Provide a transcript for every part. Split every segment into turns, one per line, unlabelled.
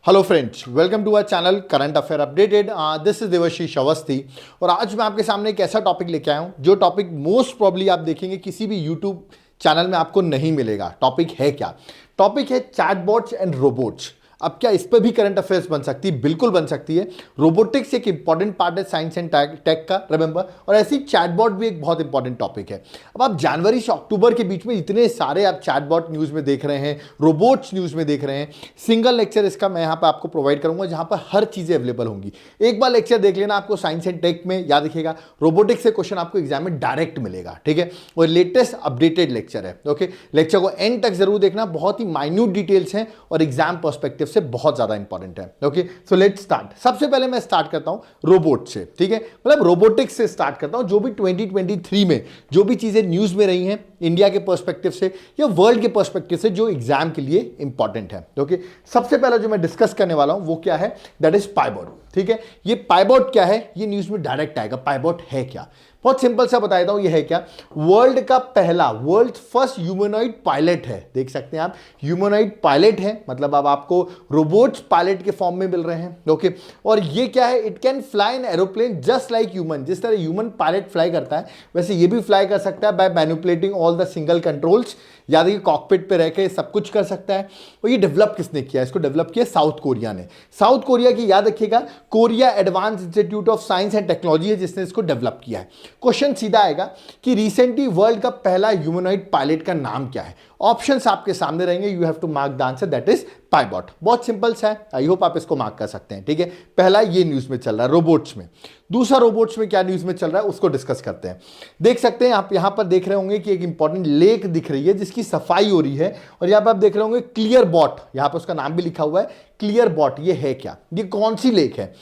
Hello friends, welcome to our channel current affair updated. This is Devashish Awasthi और आज मैं आपके सामने एक ऐसा टॉपिक लेके आया हूं जो टॉपिक मोस्ट प्रॉब्ली आप देखेंगे किसी भी यूट्यूब चैनल में आपको नहीं मिलेगा। टॉपिक है क्या? टॉपिक है चैटबॉट्स एंड रोबोट्स। अब क्या इस पर भी करंट अफेयर्स बन सकती है? बिल्कुल बन सकती है। रोबोटिक्स एक इंपॉर्टेंट पार्ट है साइंस एंड टेक का, रिमेंबर। और ऐसी चैटबॉट भी एक बहुत इंपॉर्टेंट टॉपिक है। अब आप जनवरी से अक्टूबर के बीच में इतने सारे आप चैटबॉट न्यूज में देख रहे हैं, रोबोट्स न्यूज में देख रहे हैं। सिंगल लेक्चर इसका मैं यहाँ पर आपको प्रोवाइड करूंगा जहां पर हर चीजें अवेलेबल होंगी। एक बार लेक्चर देख लेना, आपको साइंस एंड टेक में याद रखिएगा रोबोटिक्स से क्वेश्चन आपको एग्जाम में डायरेक्ट मिलेगा, ठीक है। और लेटेस्ट अपडेटेड लेक्चर है, ओके। लेक्चर को एंड तक जरूर देखना, बहुत ही माइन्यूट डिटेल्स हैं और एग्जाम पर्सपेक्टिव से बहुत ज्यादा इंपॉर्टेंट है, ओके। So let's start. सबसे पहले मैं स्टार्ट करता हूं रोबोट से, ठीक है, मतलब रोबोटिक्स से स्टार्ट करता हूं। जो भी 2023 में जो भी चीजें न्यूज में रही हैं इंडिया के पर्सपेक्टिव से या वर्ल्ड के पर्सपेक्टिव से जो एग्जाम के लिए इंपॉर्टेंट है, ओके। सबसे पहला जो मैं डिस्कस करने वाला हूं वो क्या है? दैट इज पाइबॉट, ठीक है। ये पाइबॉट क्या है ये न्यूज में डायरेक्ट आएगा। पाइबॉट है क्या? बहुत सिंपल सा बता देता हूं। ये है क्या? वर्ल्ड फर्स्ट ह्यूमनॉइड पायलट है। देख सकते हैं आप, ह्यूमनॉइड पायलट है, मतलब अब आपको रोबोट्स पायलट के फॉर्म में मिल रहे हैं, ओके। और ये क्या है? It can fly an aeroplane just like human. जिस तरह ह्यूमन पायलट फ्लाई करता है वैसे ये भी फ्लाई कर सकता है by manipulating all the single controls. याद है कि कॉकपिट पे रह के सब कुछ कर सकता है। और ये डेवलप किसने किया? इसको डेवलप किया साउथ कोरिया ने। साउथ कोरिया की, याद रखिएगा, Korea advance institute of science and technology है जिसने इसको डेवलप किया है। क्वेश्चन सीधा आएगा कि रिसेंटली वर्ल्ड का पहला ह्यूमनॉइड पायलट का नाम क्या है? ऑप्शंस आपके सामने रहेंगे, you have to mark the answer, that is Pibot. बहुत सिंपल सा है, आई होप आप इसको मार्क कर सकते हैं, ठीक है। पहला ये न्यूज में चल रहा है रोबोट्स में। दूसरा रोबोट्स में क्या न्यूज में चल रहा है उसको डिस्कस करते हैं। देख सकते हैं आप यहां पर देख रहे होंगे कि एक इंपॉर्टेंट लेक दिख रही है जिसकी सफाई हो रही है। और यहां पर आप देख रहे होंगे क्लियर बॉट, यहां पर उसका नाम भी लिखा हुआ है क्लियर बॉट। ये है क्या? ये कौन सी लेक है?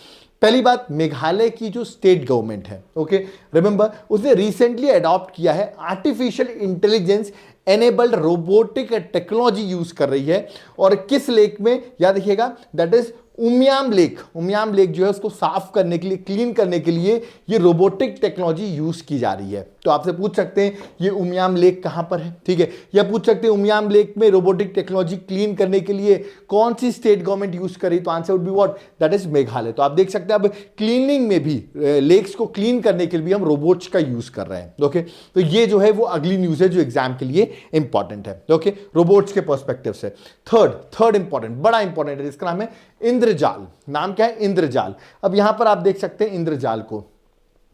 पहली बात, मेघालय की जो स्टेट गवर्नमेंट है, ओके, रिमेंबर, उसने रिसेंटली अडॉप्ट किया है artificial intelligence enabled robotic technology use कर रही है। और किस लेक में? याद रखिएगा, that is Umiam lake. Umiam lake जो है उसको साफ करने के लिए, क्लीन करने के लिए ये रोबोटिक टेक्नोलॉजी यूज की जा रही है। तो आपसे पूछ सकते हैं ये उमियाम लेक कहां पर है, ठीक है। या पूछ सकते हैं उमियाम लेक में रोबोटिक टेक्नोलॉजी क्लीन करने के लिए कौन सी स्टेट गवर्नमेंट यूज करी? तो answer would be what? That is Meghalaya. तो आप देख सकते हैं अब क्लीनिंग में भी, लेक्स को क्लीन करने के लिए भी हम रोबोट्स का यूज कर रहे हैं, ओके। तो ये जो है वो अगली न्यूज है जो एग्जाम के लिए इंपॉर्टेंट है, ओके, रोबोट्स के पर्सपेक्टिव से। थर्ड इंपॉर्टेंट, बड़ा इंपॉर्टेंट है, इसका नाम है इंद्रजाल। नाम क्या है? इंद्रजाल। अब यहां पर आप देख सकते हैं इंद्रजाल को,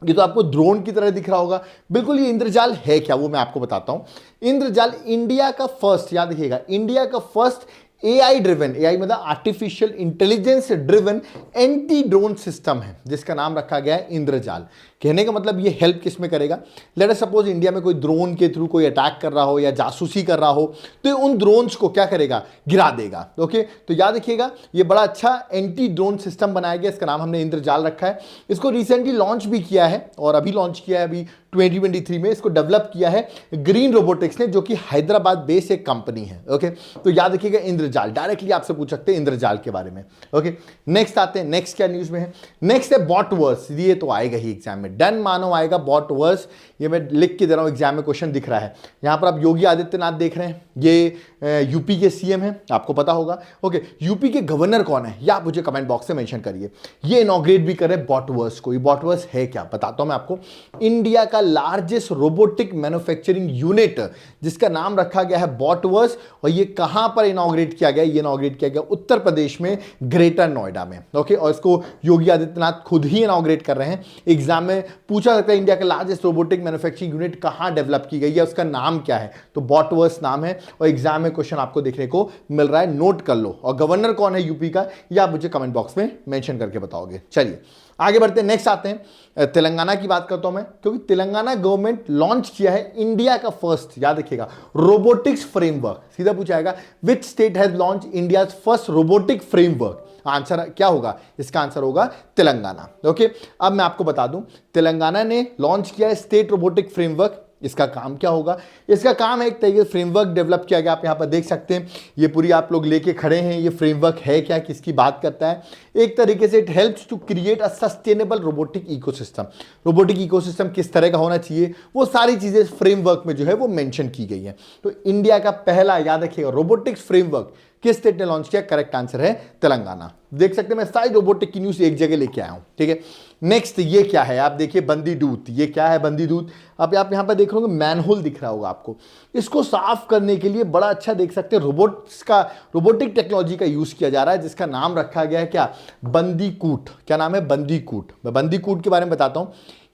ये तो आपको ड्रोन की तरह दिख रहा होगा। बिल्कुल, ये इंद्रजाल है क्या वो मैं आपको बताता हूं। इंद्रजाल इंडिया का फर्स्ट, याद रखिएगा, इंडिया का फर्स्ट एआई ड्रिवन, एआई मतलब artificial intelligence driven anti drone system है जिसका नाम रखा गया है इंद्रजाल। कहने का मतलब ये हेल्प किस में करेगा? लेट अस सपोज इंडिया में कोई ड्रोन के थ्रू कोई अटैक कर रहा हो या जासूसी कर रहा हो तो उन ड्रोन्स को क्या करेगा? गिरा देगा, ओके। तो याद रखिएगा ये बड़ा अच्छा एंटी ड्रोन सिस्टम बनाया गया, इसका नाम हमने इंद्रजाल रखा है। इसको रिसेंटली लॉन्च भी किया है और अभी लॉन्च किया है, अभी 2023 में इसको डेवलप किया है ग्रीन रोबोटिक्स ने, जो कि हैदराबाद बेस्ड एक कंपनी है, ओके। तो याद रखिएगा इंद्रजाल, डायरेक्टली आपसे पूछ सकते हैं इंद्रजाल के बारे में, ओके। नेक्स्ट आते हैं, नेक्स्ट क्या न्यूज में है? नेक्स्ट है बॉटवर्स। ये तो आएगा ही एग्जाम में, डन मानो आएगा बॉटवर्स। ये मैं लिख के दे रहा हूं, एग्जाम में क्वेश्चन दिख रहा है। यहां पर आप योगी आदित्यनाथ देख रहे हैं, ये यूपी के सीएम हैं, आपको पता होगा, ओके। यूपी के गवर्नर कौन है या आप मुझे कमेंट बॉक्स में मेंशन करिए। ये इनॉग्रेट भी कर रहे हैं बॉटवर्स को। ये बॉटवर्स है क्या बताता हूं मैं आपको। इंडिया का लार्जेस्ट रोबोटिक मैन्युफैक्चरिंग यूनिट जिसका नाम रखा गया है बॉटवर्स। और ये कहां पर इनॉग्रेट किया गया? ये इनॉग्रेट किया गया उत्तर प्रदेश में, ग्रेटर नोएडा में, ओके। और इसको योगी आदित्यनाथ खुद ही इनॉग्रेट कर रहे हैं। एग्जाम में पूछा सकता है इंडिया का लार्जेस्ट रोबोटिक मैन्युफैक्चरिंग यूनिट कहां डेवलप की गई है, उसका नाम क्या है? तो बॉटवर्स नाम है और एग्जाम में क्वेश्चन आपको देखने को मिल रहा है, नोट कर लो। और गवर्नर कौन है यूपी का या आप मुझे कमेंट बॉक्स में मेंशन करके बताओगे। चलिए आगे बढ़ते हैं, नेक्स्ट आते हैं। तेलंगाना की बात करता हूं मैं, क्योंकि तेलंगाना गवर्नमेंट लॉन्च किया है इंडिया का फर्स्ट, याद रखिएगा, रोबोटिक्स फ्रेमवर्क। सीधा पूछाएगा which state has launch India first robotic framework? Answer क्या होगा? इसका आंसर होगा तेलंगाना, ओके। अब मैं आपको बता दूं, तेलंगाना ने लॉन्च किया है स्टेट रोबोटिक फ्रेमवर्क। इसका काम क्या होगा? इसका काम है एक तरीके से फ्रेमवर्क डेवलप किया गया। आप यहां पर देख सकते हैं, ये पूरी आप लोग लेके खड़े हैं। ये फ्रेमवर्क है क्या, किसकी बात करता है? एक तरीके से it helps to create a sustainable robotic ecosystem. Robotic ecosystem किस तरह का होना चाहिए, वो सारी चीजें फ्रेमवर्क में जो है वो मेंशन की गई है। तो इंडिया का पहला, याद रखिएगा, रोबोटिक्स फ्रेमवर्क किस स्टेट ने लॉन्च किया? करेक्ट आंसर है तेलंगाना। देख सकते हैं मैं सारी रोबोटिक की न्यूज एक जगह लेके आया हूं, ठीक है। नेक्स्ट ये क्या है? आप देखिए बंदी दूत। ये क्या है? बंदी दूत। अब आप यहां पर देख रहे होंगे मैनहोल दिख रहा होगा आपको। इसको साफ करने के लिए बड़ा अच्छा देख सकते हैं रोबोटिक टेक्नोलॉजी का यूज किया जा रहा है, जिसका नाम रखा गया है क्या? बंदीकूट। क्या नाम है? बंदीकूट। मैं बंदीकूट के बारे में बताता हूं।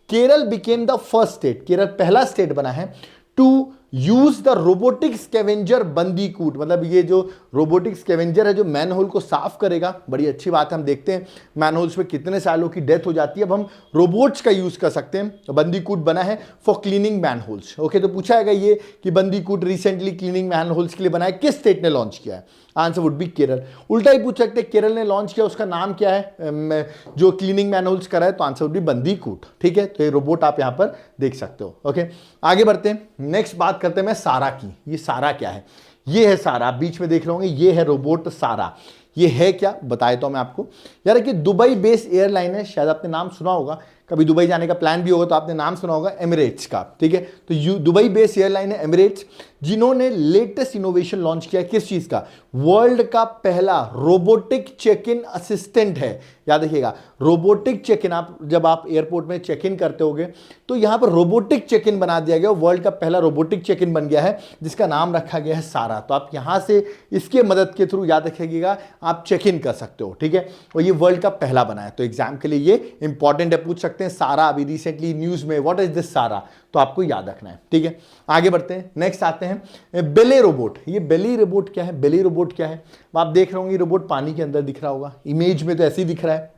Kerala became the first state, Kerala पहला स्टेट बना है to use the robotic scavenger Bandicoot. मतलब ये जो रोबोटिक स्कैवेंजर है जो मैनहोल को साफ करेगा, बड़ी अच्छी बात है। हम देखते हैं मैनहोल्स में कितने सालों की डेथ हो जाती है, अब हम रोबोट्स का यूज कर सकते हैं। तो बंदीकूट बना है फॉर क्लीनिंग मैनहोल्स। ओके, तो पूछा है ये कि बंदीकूट रिसेंटली क्लीनिंग मैनहोल्स के लिए बना है, किस स्टेट ने लॉन्च किया है? Answer would be Kerala. उल्टा ही पूछ सकते हैं केरल ने लॉन्च किया, उसका नाम क्या है जो क्लीनिंग मैनहोल्स करा है? तो आंसर वुड बी बंदीकूट, ठीक है। तो ये रोबोट आप यहां पर देख सकते हो। ओके, आगे बढ़ते हैं। नेक्स्ट बात करते हैं मैं सारा की। ये सारा क्या है? ये है सारा, आप बीच में देख रहे होंगे, ये है रोबोट सारा। ये है क्या बताए तो मैं आपको। यार कि दुबई बेस्ड एयरलाइन है, शायद आपने नाम सुना होगा, कभी दुबई जाने का प्लान भी होगा तो आपने नाम सुना होगा, एमिरेट्स का, ठीक है। तो दुबई बेस्ड एयरलाइन है एमिरेट्स, जिन्होंने लेटेस्ट इनोवेशन लॉन्च किया। किस चीज का? वर्ल्ड का पहला रोबोटिक चेक इन असिस्टेंट है। याद रखिएगा, रोबोटिक चेक इन, आप जब आप एयरपोर्ट में चेक इन करते होगे तो यहां पर रोबोटिक चेक इन बना दिया गया। वर्ल्ड का पहला रोबोटिक चेक इन बन गया है, जिसका नाम रखा गया है सारा। तो आप यहां से इसके मदद के थ्रू, याद रखिएगा, आप चेक इन कर सकते हो, ठीक है। और ये वर्ल्ड का पहला बना है, तो एग्जाम के लिए ये इंपॉर्टेंट है। पूछ सकते हैं सारा अभी रिसेंटली न्यूज में, व्हाट इज दिस सारा, तो आपको याद रखना है, ठीक है। आगे बढ़ते हैं। नेक्स्ट आते हैं बेले रोबोट। ये बेली रोबोट क्या है? बेली रोबोट क्या है? आप देख रहे होंगे रोबोट पानी के अंदर दिख रहा होगा, इमेज में तो ऐसे ही दिख रहा है।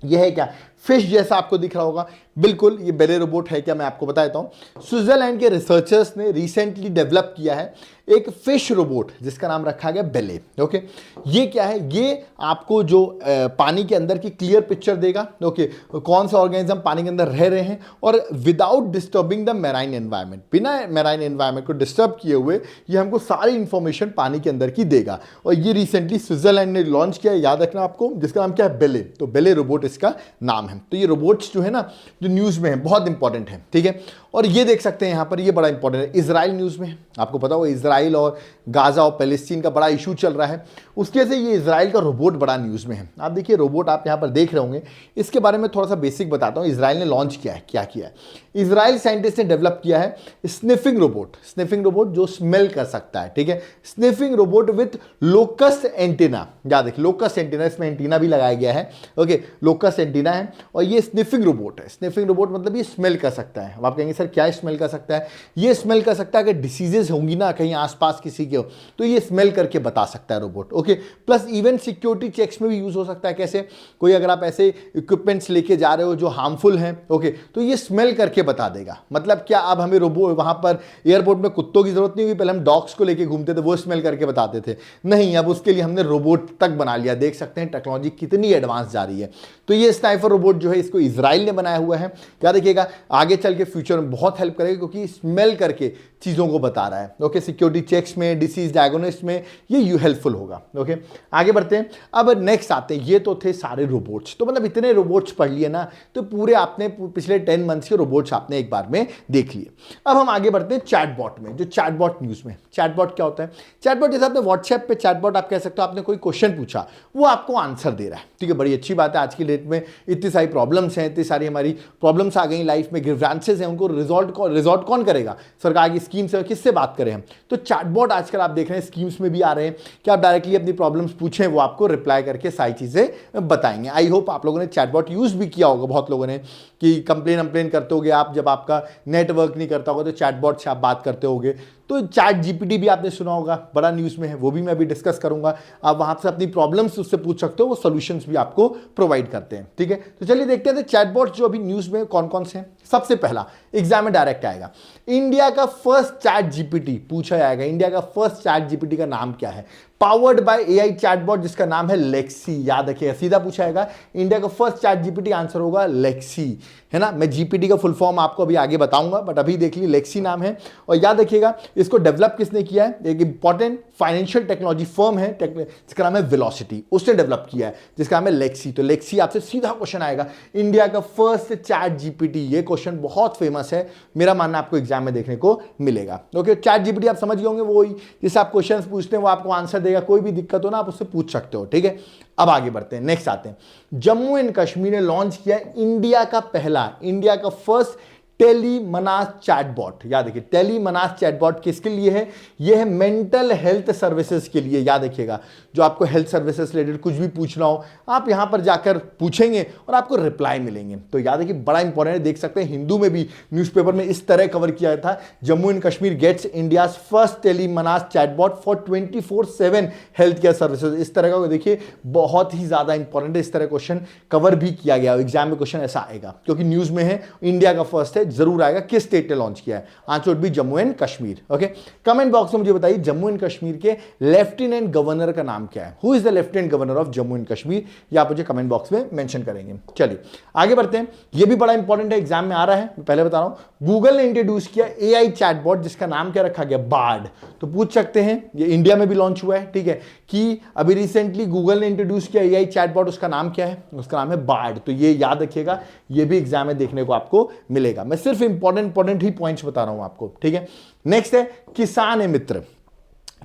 यह है क्या? फिश जैसा आपको दिख रहा होगा। बिल्कुल, ये बेले रोबोट है क्या? मैं आपको बता देता हूं। स्विट्जरलैंड के रिसर्चर्स ने रिसेंटली डेवलप किया है एक फिश रोबोट, जिसका नाम रखा गया बेले। ओके, ये क्या है? ये आपको जो पानी के अंदर की क्लियर पिक्चर देगा। ओके, कौन सा ऑर्गेनिज्म पानी के अंदर रह रहे हैं और without disturbing the marine environment, बिना मैराइन एनवायरनमेंट को डिस्टर्ब किए हुए ये हमको सारी इंफॉर्मेशन पानी के अंदर की देगा। और ये रिसेंटली स्विट्जरलैंड ने लॉन्च किया, याद रखना आपको, जिसका नाम क्या है? बेले। तो बेले रोबोट इसका नाम है। तो ये रोबोट्स जो है ना, जो न्यूज में है, बहुत इंपॉर्टेंट है, ठीक है। और ये देख सकते हैं यहां पर, ये बड़ा इंपॉर्टेंट है, इजराइल न्यूज में। आपको पता हो इजराइल और गाजा और पैलेस्टीन का बड़ा इशू चल रहा है, उसके से ये इजराइल का रोबोट बड़ा न्यूज में है। आप देखिए रोबोट आप यहां पर देख रहे होंगे, इसके बारे में थोड़ा सा बेसिक बताता हूं। इजराइल ने लॉन्च किया है, क्या किया है? इजराइल साइंटिस्ट ने डेवलप किया है स्निफिंग रोबोट। स्निफिंग रोबोट जो स्मेल कर सकता है, ठीक है। Sniffing robot with locus antenna. याद रखिए, लोकस एंटीना, इसमें एंटीना भी लगाया गया है। ओके, लोकस एंटीना है और ये स्निफिंग रोबोट है। स्निफिंग रोबोट मतलब ये स्मेल कर सकता है। अब आप कहेंगे सर क्या स्मेल कर सकता है? ये स्मेल कर सकता है अगर डिसीजेस होंगी ना कहीं आसपास किसी के, तो ये स्मेल करके बता सकता है robot. Okay, plus even security checks में भी यूज हो सकता है। कैसे? कोई अगर आप ऐसे इक्विपमेंट्स लेके जा रहे हो जो हार्मफुल हैं, ओके, तो ये स्मेल करके बता देगा। मतलब क्या, अब हमें रोबोट वहां पर एयरपोर्ट में कुत्तों की जरूरत नहीं हुई, पहले हम डॉग्स को लेके घूमते थे, वो स्मेल करके बताते थे। नहीं, अब उसके लिए हमने रोबोट तक बना लिया। देख सकते हैं टेक्नोलॉजी कितनी एडवांस जा रही है। तो ये स्नाइपर रोबोट जो है, इसको इजराइल ने बनाया हुआ है। क्या देखिएगा, आगे चल के फ्यूचर में बहुत हेल्प करेगा, क्योंकि स्मेल करके चीजों को बता रहा है। ओके, सिक्योरिटी चेक्स में, डिसीज डायग्नोसिस में ये हेल्पफुल होगा। ओके, आगे बढ़ते हैं। अब नेक्स्ट आते हैं, ये तो थे सारे रोबोट्स। तो मतलब इतने रोबोट्स पढ़ लिए ना, तो पूरे आपने पिछले 10 मंथ्स के रोबोट्स आपने एक बार में देख लिए। अब हम आगे बढ़ते हैं चैटबॉट में। जो चैटबॉट न्यूज में, चैटबॉट क्या होता है? चैटबॉट जैसे आपने व्हाट्सएप पे चैटबॉट आप कह सकते हो, आपने कोई क्वेश्चन पूछा, वो आपको आंसर दे रहा है, ठीक है। बड़ी अच्छी बात है, आज की डेट में इतनी सारी प्रॉब्लम्स हैं, इतनी सारी हमारी प्रॉब्लम्स आ गई लाइफ में, ग्रीवेंसेस हैं, उनको रिजॉल्व कौन करेगा? सरकार की स्कीम्स है, किससे बात करें हम? तो चैटबॉट आजकल आप देख रहे हैं स्कीम्स में भी आ रहे हैं कि आप डायरेक्टली अपनी प्रॉब्लम्स पूछें, वो आपको रिप्लाई करके सारी चीजें बताएंगे। आई होप आप लोगों ने चैटबॉट यूज भी किया होगा, बहुत लोगों ने, कि कंप्लेन करते होगे आप, जब आपका नेटवर्क नहीं करता होगा तो चैटबॉट से आप बात करते होगे। तो चैट जीपीटी भी आपने सुना होगा, बड़ा न्यूज़ में है, वो भी मैं अभी डिस्कस करूंगा। आप वहां से अपनी प्रॉब्लम्स उससे पूछ सकते हो, वो सॉल्यूशंस भी आपको प्रोवाइड करते हैं, ठीक है। तो चलिए देखते हैं चैटबॉट्स जो अभी न्यूज़ में कौन कौन से हैं। सबसे पहला एग्जाम में डायरेक्ट आएगा, इंडिया का फर्स्ट चैट जीपीटी पूछा जाएगा। इंडिया का फर्स्ट चैट जीपीटी का नाम क्या है? पावर्ड बाय एआई चैटबॉट, जिसका नाम है लेक्सी। याद रखिएगा, सीधा पूछा जाएगा इंडिया का फर्स्ट चैट जीपीटी, आंसर होगा लेक्सी, है ना। मैं जीपीटी का फुल फॉर्म आपको अभी आगे बताऊंगा, बट अभी देख लीजिए लेक्सी नाम है। और याद रखिएगा इसको डेवलप किसने किया है? एक इंपॉर्टेंट फाइनेंशियल टेक्नोलॉजी फर्म है जिसका नाम है वेलोसिटी, उसने डेवलप किया है, जिसका नाम है लेक्सी। तो लेक्सी आपसे सीधा क्वेश्चन आएगा, इंडिया का फर्स्ट चैट जीपीटी। ये क्वेश्चन बहुत फेमस है, मेरा मानना आपको एग्जाम में देखने को मिलेगा। ओके, चैट जीपीटी आप समझ गए होंगे, वो जिससे आप क्वेश्चन पूछते हैं वो आपको आंसर देगा, कोई भी दिक्कत हो ना आप उससे पूछ सकते हो, ठीक है। अब आगे बढ़ते हैं, नेक्स्ट आते हैं। जम्मू एंड कश्मीर ने लॉन्च किया इंडिया का फर्स्ट टेलीमनास चैटबॉट। याद रखिए, टेलीमनास चैटबॉट किसके लिए है? यह है मेंटल हेल्थ सर्विसेज के लिए। याद रखिएगा, जो आपको हेल्थ सर्विसेज रिलेटेड कुछ भी पूछना हो आप यहां पर जाकर पूछेंगे और आपको रिप्लाई मिलेंगे। तो याद रखिए, बड़ा इंपॉर्टेंट है। देख सकते हैं हिंदू में भी न्यूज़पेपर में इस तरह कवर किया था, Jammu and Kashmir gets India's first Telemanas chatbot for 24/7 health care services. इस तरह का देखिए बहुत ही ज्यादा इंपॉर्टेंट है, इस तरह क्वेश्चन कवर भी किया गया। एग्जाम में क्वेश्चन ऐसा आएगा क्योंकि न्यूज में है, इंडिया का फर्स्ट है, जरूर आएगा किस स्टेट ने लॉन्च किया है। आंसर भी Jammu and Kashmir. Okay, comment box में मुझे बताइए जम्मू एंड कश्मीर के लेफ्टिनेंट गवर्नर का नाम क्या है? Who is the lieutenant governor of Jammu and Kashmir? ये आप मुझे कमेंट बॉक्स में मेंशन करेंगे। चलिए आगे बढ़ते हैं, ये भी बड़ा इंपॉर्टेंट है, एग्जाम में आ रहा है, मैं पहले बता रहा हूं। गूगल ने इंट्रोड्यूस किया एआई चैटबॉट जिसका नाम क्या रखा गया? बार्ड। तो पूछ सकते हैं, ये इंडिया में भी लॉन्च हुआ है, ठीक है, कि अभी रिसेंटली गूगल ने इंट्रोड्यूस किया एआई चैटबॉट, उसका नाम क्या है? उसका नाम है बार्ड। तो ये याद रखिएगा, ये भी एग्जाम में देखने को आपको मिलेगा। मैं सिर्फ इंपॉर्टेंट ही पॉइंट्स बता रहा हूं आपको, ठीक है। नेक्स्ट है किसान मित्र।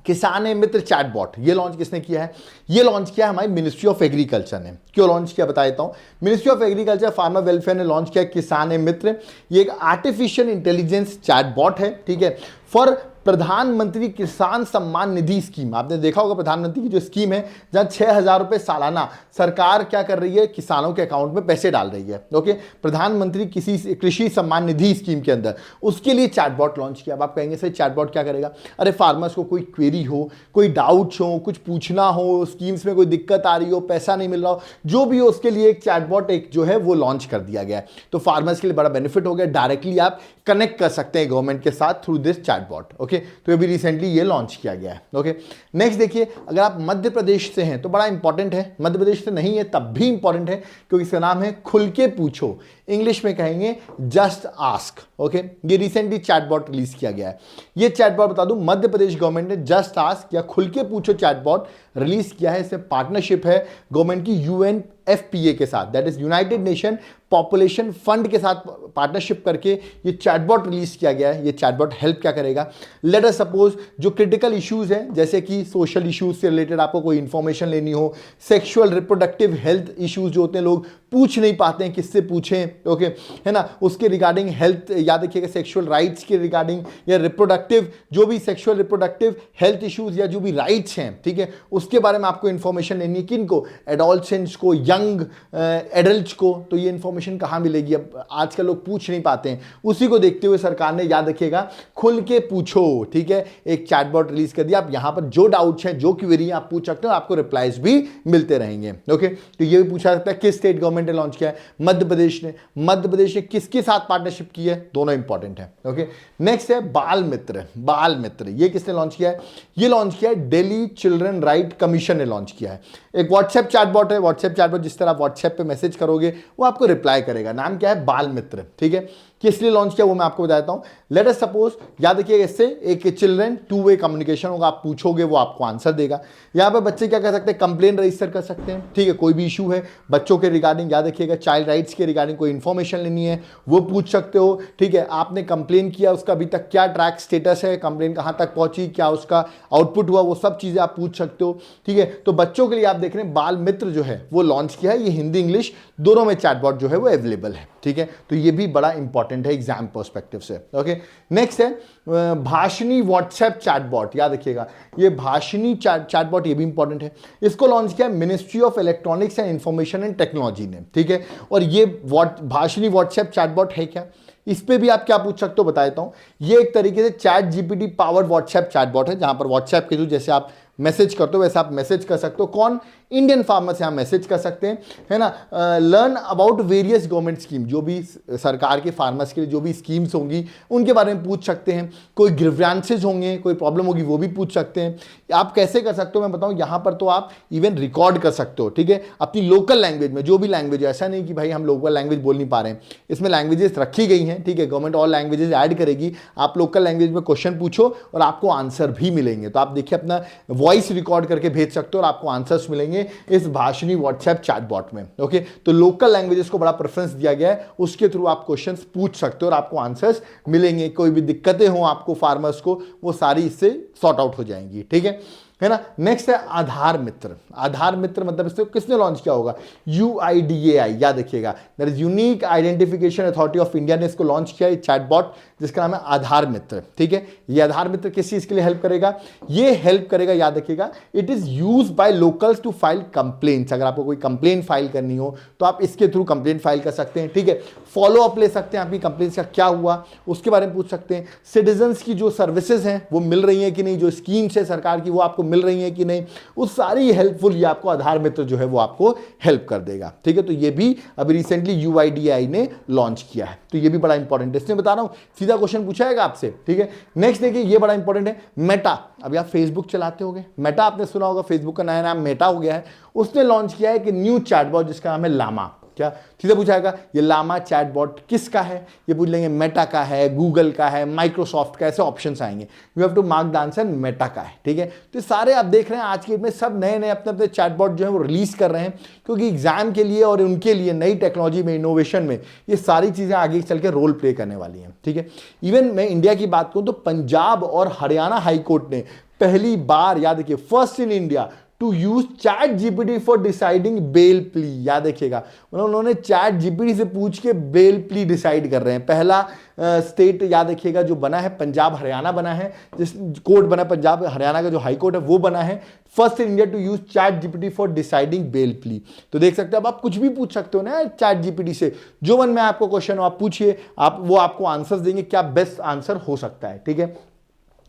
किसान मित्र चैटबॉट, ये लॉन्च किसने किया है? ये लॉन्च किया हमारी मिनिस्ट्री ऑफ एग्रीकल्चर ने। क्यों लॉन्च किया बता देता हूं। Ministry of agriculture farmer welfare ने लॉन्च किया किसान मित्र। ये एक आर्टिफिशियल इंटेलिजेंस चैटबॉट है, ठीक है, फॉर प्रधानमंत्री किसान सम्मान निधि स्कीम। आपने देखा होगा प्रधानमंत्री की जो स्कीम है, जहां 6,000 रुपए सालाना सरकार क्या कर रही है, किसानों के अकाउंट में पैसे डाल रही है। ओके, प्रधानमंत्री किसी कृषि सम्मान निधि स्कीम के अंदर, उसके लिए चैटबॉट लॉन्च किया। अब आप कहेंगे सर चैटबॉट क्या करेगा? अरे फार्मर्स को कोई क्वेरी हो, कोई डाउट्स हो, कुछ पूछना हो, स्कीम्स में कोई दिक्कत आ रही हो, पैसा नहीं मिल रहा हो, जो भी हो, उसके लिए एक चैटबॉट एक जो है वो लॉन्च कर दिया गया है। तो फार्मर्स के लिए बड़ा बेनिफिट हो गया, डायरेक्टली आप कनेक्ट कर सकते हैं गवर्नमेंट के साथ थ्रू दिस चैटबॉट। ओके, तो अभी रिसेंटली ये लॉन्च किया गया है। ओके, नेक्स्ट देखिए, अगर आप मध्य प्रदेश से हैं तो बड़ा इंपॉर्टेंट है, मध्य प्रदेश से नहीं है तब भी इंपॉर्टेंट है क्योंकि इसका नाम है खुल के पूछो, इंग्लिश में कहेंगे जस्ट आस्क। ओके, ये रिसेंटली चैटबॉट रिलीज किया गया है। ये चैटबॉट बता दूं, मध्य प्रदेश गवर्नमेंट ने जस्ट आस्क या खुल के पूछो चैटबॉट रिलीज किया है। इससे पार्टनरशिप है गवर्नमेंट की UNFPA के साथ, that is United nation population fund के साथ पार्टनरशिप करके ये चैटबॉट रिलीज किया गया है। ये चैटबॉट हेल्प क्या करेगा? लेट अस सपोज जो क्रिटिकल इश्यूज हैं, जैसे कि सोशल इश्यूज से रिलेटेड आपको कोई इंफॉर्मेशन लेनी हो, सेक्सुअल रिप्रोडक्टिव हेल्थ इश्यूज जो होते हैं लोग पूछ नहीं पाते हैं, किससे पूछें? ओके, है ना, उसके रिगार्डिंग हेल्थ, याद रखिएगा सेक्सुअल राइट्स के रिगार्डिंग या रिप्रोडक्टिव, जो भी सेक्सुअल रिप्रोडक्टिव हेल्थ इश्यूज या जो भी राइट्स हैं, ठीक है, उसके बारे में आपको इंफॉर्मेशन लेनी है। किनको? एडोलसेंट्स को, यंग एडल्ट्स को। तो ये इंफॉर्मेशन कहाँ मिलेगी? अब आजकल लोग पूछ नहीं पाते हैं, उसी को देखते हुए सरकार ने, याद रखिएगा, खुल के पूछो, ठीक है, एक चैटबॉट रिलीज कर दिया। आप यहां पर जो डाउट्स हैं, जो क्वेरी आप पूछ सकते हो, आपको रिप्लाईज भी मिलते रहेंगे। ओके, तो ये भी पूछा सकता है किस स्टेट गवर्नमेंट ने लॉन्च किया है? मध्य प्रदेश ने। मध्य प्रदेश ने किसके साथ पार्टनरशिप की है? दोनों इंपॉर्टेंट है। ओके, नेक्स्ट है बाल मित्र। बाल मित्र ये किसने लॉन्च किया है? ये लॉन्च किया है दिल्ली चिल्ड्रन राइट कमीशन ने लॉन्च किया है। एक व्हाट्सएप चैटबॉट है, व्हाट्सएप चैटबॉट जिस तरह आप व्हाट्सएप पे मैसेज करोगे वो आपको रिप्लाई करेगा। नाम क्या है? बाल मित्र, ठीक है। किस लिए लॉन्च किया वो मैं आपको बताता हूं। लेट अस सपोज, याद रखिएगा, इससे एक चिल्ड्रन टू वे कम्युनिकेशन होगा, आप पूछोगे वो आपको आंसर देगा। यहां पे बच्चे क्या कर सकते हैं? कंप्लेन रजिस्टर कर सकते हैं, ठीक है, कोई भी इशू है बच्चों के रिगार्डिंग, याद रखिएगा चाइल्ड राइट्स के रिगार्डिंग कोई इंफॉर्मेशन लेनी है वो पूछ सकते हो, ठीक है। आपने कंप्लेन किया, उसका अभी तक क्या ट्रैक स्टेटस है, कंप्लेन कहां तक पहुंची, क्या उसका आउटपुट हुआ, वो सब चीजें आप पूछ सकते हो, ठीक है। तो बच्चों के लिए आप देख रहे हैं बाल मित्र जो है वो लॉन्च किया है। ये हिंदी इंग्लिश दोनों में चैटबॉट जो है वो अवेलेबल है, ठीक है। तो ये भी बड़ा इंपॉर्टेंट है एग्जाम पर्सपेक्टिव से। ओके, नेक्स्ट है भाषिनी व्हाट्सएप चैटबॉट। याद रखिएगा ये भाषिनी चैटबॉट, ये भी इंपॉर्टेंट है। इसको लॉन्च किया ministry of electronics and information and technology ने, ठीक है। और ये भाषिनी व्हाट्सएप चैटबॉट है क्या? इस पे भी आप क्या पूछ सकते हो बता देता हूं। ये एक तरीके से chat GPT powered WhatsApp chatbot है, जहां पर व्हाट्सएप के जो जैसे आप मैसेज करते हो वैसे आप मैसेज कर सकते हो। कौन? इंडियन फार्मर्स यहाँ मैसेज कर सकते हैं, है ना। Learn about various government scheme, जो भी सरकार के फार्मर्स के लिए जो भी स्कीम्स होंगी उनके बारे में पूछ सकते हैं। कोई ग्रीवेंसेस होंगे, कोई प्रॉब्लम होगी वो भी पूछ सकते हैं। आप कैसे कर सकते हो मैं बताऊं, यहाँ पर तो आप इवन रिकॉर्ड कर सकते हो, ठीक है, अपनी लोकल लैंग्वेज में, जो भी लैंग्वेज है। ऐसा नहीं कि भाई हम लोकल लैंग्वेज बोल नहीं पा रहे हैं, इसमें लैंग्वेजेस रखी गई हैं, ठीक है। गवर्नमेंट और लैंग्वेजेस ऐड करेगी, आप लोकल लैंग्वेज में क्वेश्चन पूछो और आपको आंसर भी मिलेंगे। तो आप देखिए अपना वॉइस रिकॉर्ड करके भेज सकते हो और आपको आंसर्स मिलेंगे इस भाषिनी व्हाट्सएप चैटबॉट में। ओके, तो लोकल लैंग्वेजेस को बड़ा प्रेफरेंस दिया गया है, उसके थ्रू आप क्वेश्चंस पूछ सकते हो और आपको आंसर्स मिलेंगे। कोई भी दिक्कतें हो आपको फार्मर्स को, वो सारी इससे सॉर्ट आउट हो जाएंगी, ठीक है। है ना। नेक्स्ट है आधार मित्र। आधार मित्र मतलब इसको किसने लॉन्च किया होगा, UIDAI, याद रखिएगा, that is unique identification authority of India ने इसको लॉन्च किया, चैटबॉट जिसका नाम है आधार मित्र। ठीक है, ये आधार मित्र किस चीज के लिए हेल्प करेगा, ये हेल्प करेगा, याद रखिएगा, it is used by locals to file complaints. अगर आपको कोई कंप्लेंट फाइल करनी हो तो आप इसके थ्रू कंप्लेंट फाइल कर सकते हैं। ठीक है, फॉलो अप ले सकते हैं, आपकी कंप्लेंट्स का क्या हुआ उसके बारे में पूछ सकते हैं। सिटीजन्स की जो सर्विसेज हैं वो मिल रही हैं कि नहीं, जो स्कीम्स है सरकार की वो आपको मिल रही हैं कि नहीं, उस सारी हेल्पफुल ये आपको आधार मित्र जो है वो आपको हेल्प कर देगा। ठीक है, तो ये भी अभी रिसेंटली UIDAI ने लॉन्च किया है, तो ये भी बड़ा इंपॉर्टेंट है, इसमें बता रहा हूं, सीधा क्वेश्चन पूछा जाएगा आपसे। ठीक है, नेक्स्ट देखिए, ये बड़ा इंपॉर्टेंट है, मेटा। अभी आप फेसबुक चलाते होंगे, मेटा आपने सुना होगा, फेसबुक का नया नाम मेटा हो गया है, उसने लॉन्च किया है कि न्यू चैटबॉट जिसका नाम है लामा। क्या सीधा पूछाएगा, ये लामा चैटबॉट किसका है, ये पूछ लेंगे मेटा का है, गूगल का है, माइक्रोसॉफ्ट का, ऐसे ऑप्शंस आएंगे, you have to mark the answer, Meta का है। ठीक है, तो सारे आप देख रहे हैं आज के में सब नए नए अपने अपने चैटबॉट जो है वो रिलीज कर रहे हैं, क्योंकि एग्जाम के लिए और उनके लिए नई टेक्नोलॉजी में, इनोवेशन में ये सारी चीजें आगे चल के रोल प्ले करने वाली हैं। ठीक है, इवन मैं इंडिया की बात करूं तो पंजाब और हरियाणा हाईकोर्ट ने पहली बार, याद रखिए, first in India to use chat GPT for deciding bail plea. याद रखिएगा, उन्होंने चैट जीपीटी से पूछ के बेल प्ली डिसाइड कर रहे हैं। पहला स्टेट याद रखिएगा जो बना है, पंजाब हरियाणा बना है, जिस कोर्ट बना पंजाब हरियाणा का जो हाई कोर्ट है वो बना है first in India to use chat GPT for deciding bail plea. तो देख सकते हैं, अब आप कुछ भी पूछ सकते हो ना चैट जीपीटी से, जो मन में आपको क्वेश्चन हो आप पूछिए, आप वो आपको आंसर्स देंगे, क्या बेस्ट आंसर हो सकता है। ठीक है,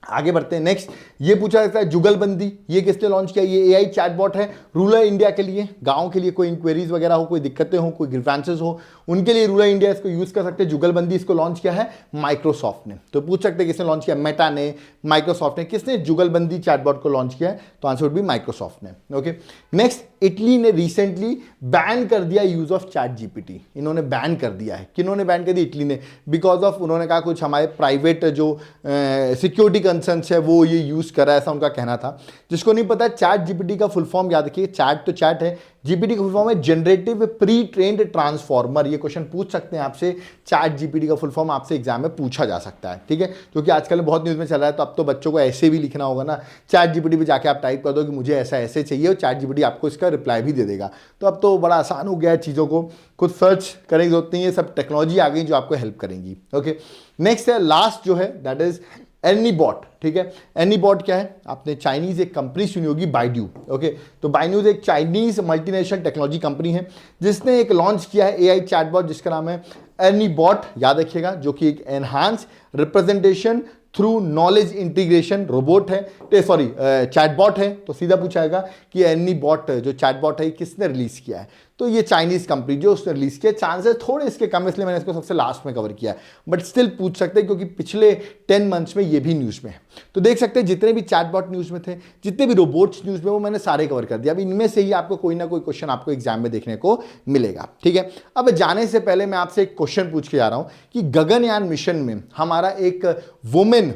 आगे बढ़ते हैं। नेक्स्ट ये पूछा जाता है जुगलबंदी, ये किसने लॉन्च किया, ये AI चैटबॉट है रूरल इंडिया के लिए, गांव के लिए कोई इंक्वायरीज वगैरह हो, कोई दिक्कतें हो, कोई ग्रीवेंसेस हो, उनके लिए रूरल इंडिया इसको यूज कर सकते हैं। जुगलबंदी इसको लॉन्च किया है माइक्रोसॉफ्ट ने। तो पूछ सकते हैं किसने लॉन्च किया, मेटा ने, माइक्रोसॉफ्ट ने, किसने जुगलबंदी चैटबॉट को लॉन्च किया है, तो आंसर वुड बी माइक्रोसॉफ्ट ने। ओके, नेक्स्ट इटली ने रिसेंटली बैन कर दिया यूज ऑफ चैट जीपीटी। इन्होंने बैन कर दिया है, किन्होंने बैन कर दिया, इटली ने, बिकॉज ऑफ उन्होंने कहा कुछ हमारे प्राइवेट जो सिक्योरिटी कंसर्न्स है वो ये यूज कर रहा है, ऐसा उनका कहना था। जिसको नहीं पता, चैट जीपीटी का फुल फॉर्म याद रखिए, चैट तो चैट है, जीपीटी का फुल फॉर्म है जनरेटिव प्री ट्रेन्ड ट्रांसफॉर्मर। ये क्वेश्चन पूछ सकते हैं आपसे, चैट जीपीटी का फुल फॉर्म आपसे एग्जाम में पूछा जा सकता है। ठीक है, क्योंकि आजकल बहुत न्यूज़ में चल रहा है, तो अब तो बच्चों को ऐसे भी लिखना होगा ना, चैट जीपीटी पे जाके आप टाइप कर दो कि मुझे ऐसा ऐसे चाहिए और चैट जीपीटी आपको इसका रिप्लाई भी दे देगा। तो अब तो बड़ा आसान हो गया है, चीज़ों को खुद सर्च करने की जरूरत नहीं है, सब टेक्नोलॉजी आ गई जो आपको हेल्प करेंगी। ओके, नेक्स्ट है, लास्ट जो है दैट इज एनीबॉट। ठीक है, एनीबॉट क्या है, आपने चाइनीज एक कंपनी सुनी होगी, बाइड्यू। ओके, तो बाइड्यू एक चाइनीज मल्टीनेशनल टेक्नोलॉजी कंपनी है जिसने एक लॉन्च किया है AI चैटबॉट जिसका नाम है एनीबॉट, याद रखिएगा, जो कि एक enhance representation through knowledge integration robot है, सॉरी चैटबॉट है। तो सीधा पूछाएगा कि एनीबॉट जो चैटबॉट है किसने रिलीज किया है, तो ये चाइनीज कंपनी जो उसने रिलीज किया। चांसेस थोड़े इसके कम, इसलिए मैंने इसको सबसे लास्ट में कवर किया है, बट स्टिल पूछ सकते हैं क्योंकि पिछले 10 मंथ्स में ये भी न्यूज़ में है। तो देख सकते हैं जितने भी चैटबॉट न्यूज़ में थे, जितने भी रोबोट्स न्यूज़ में, वो मैंने सारे कवर कर दिया। अब इनमें से ही आपको कोई ना कोई क्वेश्चन आपको एग्जाम में देखने को मिलेगा। ठीक है, अब जाने से पहले मैं आपसे एक क्वेश्चन पूछ के जा रहा हूँ कि गगनयान मिशन में हमारा एक वुमेन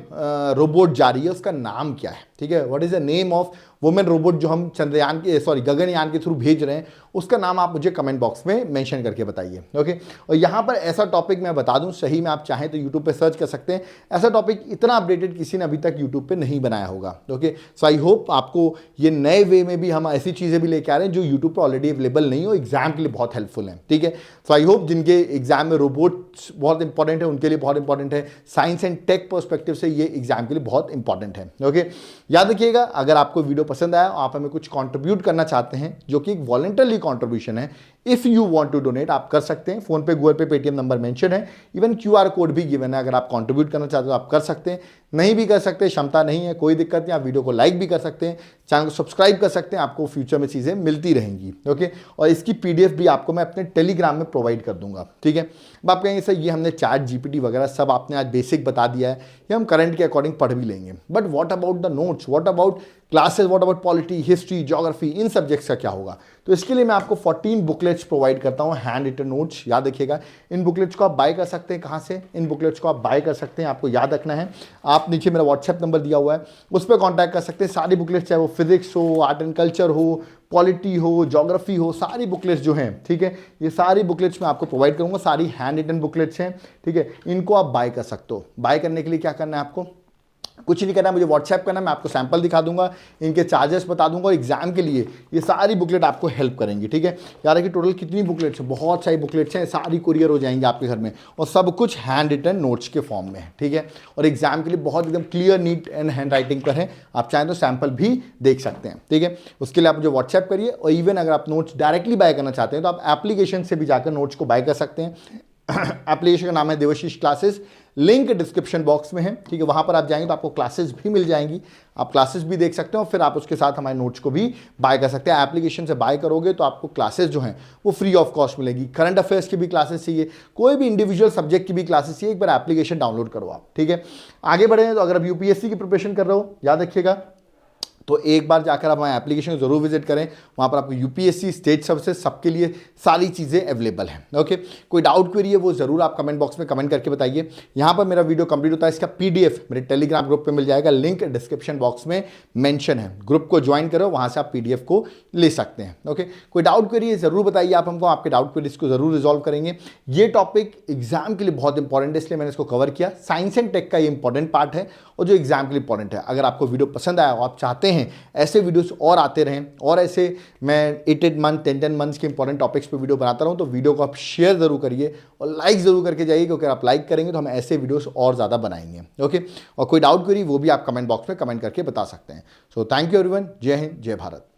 रोबोट जा रही है, उसका नाम क्या है। ठीक है, what is the name of women robot जो हम चंद्रयान के, सॉरी, गगनयान के थ्रू भेज रहे हैं, उसका नाम आप मुझे कमेंट बॉक्स में मेंशन करके बताइए। ओके, और यहाँ पर ऐसा टॉपिक मैं बता दूं, सही में आप चाहें तो यूट्यूब पे सर्च कर सकते हैं, ऐसा टॉपिक इतना अपडेटेड किसी ने अभी तक यूट्यूब पे नहीं बनाया होगा। ओके, सो आई होप आपको ये नए वे में भी हम ऐसी चीज़ें भी लेके आ रहे हैं जो यूट्यूब पर ऑलरेडी अवेलेबल नहीं हो, एग्जाम के लिए बहुत हेल्पफुल है। ठीक है, सो आई होप जिनके एग्जाम में रोबोट्स बहुत इंपॉर्टेंट है उनके लिए बहुत इंपॉर्टेंट है, साइंस एंड टेक पर्सपेक्टिव से ये एग्जाम के लिए बहुत इंपॉर्टेंट है। ओके, याद रखिएगा, अगर आपको वीडियो पसंद आया, आप हमें कुछ कंट्रीब्यूट करना चाहते हैं जो कि एक वॉलंटरी कंट्रीब्यूशन है, if you want to donate आप कर सकते हैं। PhonePe, Google pay, Paytm number mention है, इवन QR कोड भी गिवन है। अगर आप कंट्रीब्यूट करना चाहते हो आप कर सकते हैं, नहीं भी कर सकते, क्षमता नहीं है, कोई दिक्कत नहीं, आप वीडियो को लाइक भी कर सकते हैं, चैनल को सब्सक्राइब कर सकते हैं, आपको फ्यूचर में चीज़ें मिलती रहेंगी। ओके, और इसकी PDF भी आपको मैं अपने टेलीग्राम में प्रोवाइड कर दूंगा। ठीक है, अब आप कहेंगे सर ये हमने चैट जीपीटी वगैरह सब आपने आज बेसिक बता दिया है, ये हम करंट के अकॉर्डिंग पढ़ भी लेंगे, but what about the notes, what about classes, what about polity, history, geography, in subjects का क्या होगा। तो इसके लिए मैं आपको 14 बुकलेट्स प्रोवाइड करता हूं, हैंड रिटन नोट्स। याद रखिएगा, इन बुकलेट्स को आप बाय कर सकते हैं। कहां से? इन बुकलेट्स को आप बाय कर सकते हैं, आपको याद रखना है, आप नीचे मेरा व्हाट्सएप नंबर दिया हुआ है, उस पर कॉन्टैक्ट कर सकते हैं। सारी बुकलेट्स, चाहे वो फिजिक्स हो, आर्ट एंड कल्चर हो, पॉलिटी हो, ज्योग्राफी हो, सारी बुकलेट्स जो हैं, ठीक है, ये सारी बुकलेट्स मैं आपको प्रोवाइड करूंगा, सारी हैंड रिटन बुकलेट्स हैं। ठीक है, इनको आप बाय कर सकते हो। बाय करने के लिए क्या करना है आपको, कुछ नहीं करना, मुझे व्हाट्सएप करना, मैं आपको सैंपल दिखा दूंगा, इनके चार्जेस बता दूंगा और एग्जाम के लिए ये सारी बुकलेट आपको हेल्प करेंगी। ठीक है यार, कि टोटल कितनी बुकलेट्स है, बहुत सारी बुकलेट्स हैं, सारी कुरियर हो जाएंगी आपके घर में और सब कुछ हैंड रिटन नोट्स के फॉर्म में है। ठीक है, और एग्जाम के लिए बहुत एकदम clear, neat and hand writing पर है, आप चाहें तो सैंपल भी देख सकते हैं। ठीक है, उसके लिए आप मुझे व्हाट्सएप करिए और इवन अगर आप नोट्स डायरेक्टली बाय करना चाहते हैं तो आप एप्लीकेशन से भी जाकर नोट्स को बाय कर सकते हैं। एप्लीकेशन का नाम है Devashish classes, link description box में है। ठीक है, वहां पर आप जाएंगे तो आपको क्लासेस भी मिल जाएंगी, आप क्लासेस भी देख सकते हो, फिर आप उसके साथ हमारे नोट्स को भी बाय कर सकते हैं। एप्लीकेशन से बाय करोगे तो आपको क्लासेस जो हैं वो फ्री ऑफ कॉस्ट मिलेगी। करंट अफेयर्स की भी क्लासेस चाहिए, कोई भी इंडिविजुअल सब्जेक्ट की भी क्लासेस चाहिए, एक बार एप्लीकेशन डाउनलोड करो आप। ठीक है, आगे बढ़े हैं तो अगर आप यूपीएससी की प्रिपरेशन कर रहे हो, याद रखिएगा तो एक बार जाकर आप हमारे एप्लीकेशन को जरूर विजिट करें, वहाँ पर आपको यूपीएससी, स्टेट सर्विसेज सबके लिए सारी चीज़ें अवेलेबल हैं। ओके, कोई डाउट क्वेरी है वो ज़रूर आप कमेंट बॉक्स में कमेंट करके बताइए। यहाँ पर मेरा वीडियो कंप्लीट होता है, इसका पीडीएफ मेरे टेलीग्राम ग्रुप पे मिल जाएगा, लिंक डिस्क्रिप्शन बॉक्स में मेंशन है, ग्रुप को ज्वाइन करो, वहाँ से आप पीडीएफ को ले सकते हैं। ओके, कोई डाउट क्वेरी है ज़रूर बताइए आप हमको, आपके डाउट क्वेरीज को ज़रूर रिजॉल्व करेंगे। ये टॉपिक एग्जाम के लिए बहुत इंपॉर्टेंट है, इसलिए मैंने इसको कवर किया। साइंस एंड टेक का ये इंपॉर्टेंट पार्ट है और जो एग्जाम के लिए इंपॉर्टेंट है। अगर आपको वीडियो पसंद आया और आप चाहते हैं ऐसे वीडियोस और आते रहें और ऐसे मैं 8 मंथ 10 मंथ्स के इंपॉर्टेंट टॉपिक्स पे वीडियो बनाता रहूं, तो वीडियो को आप शेयर जरूर करिए और लाइक जरूर करके जाइए, क्योंकि आप लाइक करेंगे तो हम ऐसे वीडियोस और ज़्यादा बनाएंगे। ओके, और कोई डाउट करिए वो भी आप कमेंट बॉक्स में कमेंट करके बता सकते हैं। सो थैंक यू एवरीवन, जय हिंद, जय भारत।